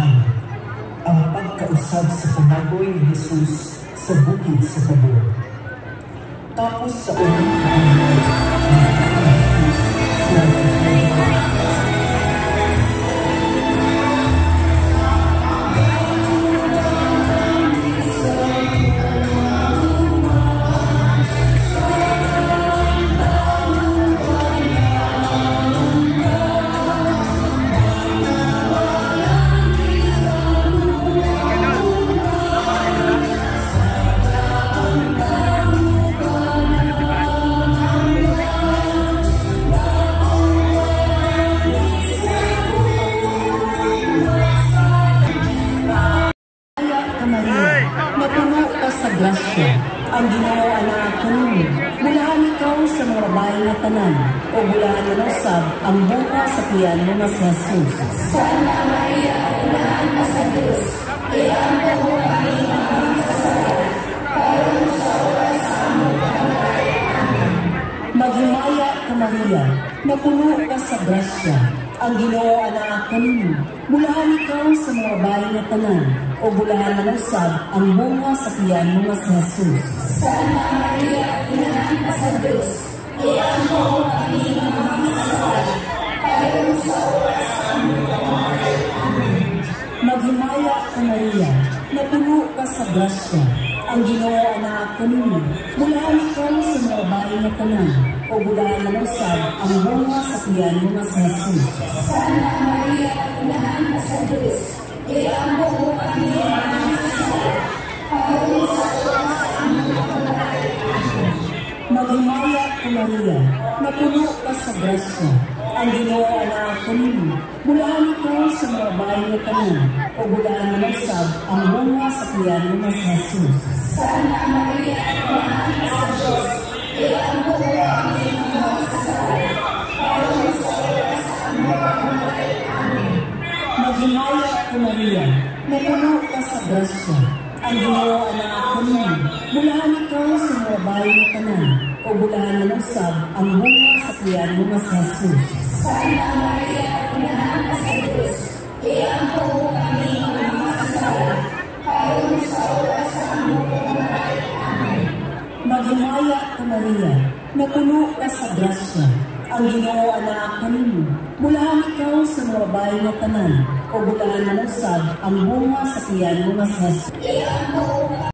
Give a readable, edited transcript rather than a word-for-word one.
Ay, ang pagkausap sa panagoy ni Jesus sa bukid sa Tabor. Tapos sa unang kaanay, grasya, ang Ginoo anak kanimo. Bulahan ikaw sa mga babae nga tanan, o bulahan na nasab ang bunga sa tiyan mo na si Jesus. Santa Maria, unahan ka sa Diyos, iampo mo kami ng mga kasalanan, karon sa oras sa among pagkamatay. Amen. Maghimaya ka Maria, napuno ka sa grasya, ang Ginoo anak kanimo. Bulahan ikaw sa mga babae nga tanan, o bulahan na nasab ang bunga sa tiyan mo na si Jesus. Santa Maria, unahan ka sa Diyos, iampo mo kami ng mga kasalanan, karon sa oras sa among pagkamatay. Amen. Maghimaya ka Maria, napuno ka sa grasya, ang Ginoo anak kanimo. Bulahan ikaw sa mga babae nga tanan, o bulahan na nasab ang bunga sa tiyan mo na si Jesus. Santa Maria, unahan ka sa Diyos, iampo mo kami ng mga kasalanan, karon sa oras sa among pagkamatay. Amen. Maghimaya ka Maria, napuno ka sa grasya, ang Ginoo anak kanimo. Bulahan ikaw sa mga babae nga tanan, o bulahan na nasab ang bunga sa tiyan mo na si Jesus. Santa Maria, unahan ka sa Diyos, iampo mo kami ng mga kasalanan, karon sa oras sa among pagkamatay. Amen. Maghimaya ka Maria, napuno ka sa grasya, ang Ginoo anak kanimo. Bulahan ikaw sa mga babae nga tanan, o bulahan na nasab ang bunga sa tiyan mo na si Jesus. Santa Maria, unahan ka sa Diyos, iampo mo kami ng mga kasalanan, karon sa oras sa among pagkamatay. Amen. Maghimaya ka Maria, napuno ka sa grasya, ang Ginoo anak kanimo. Bulahan ikaw sa mga babae nga tanan, o bulahan na nasab ang bunga sa tiyan mo na si Jesus. Iampo mo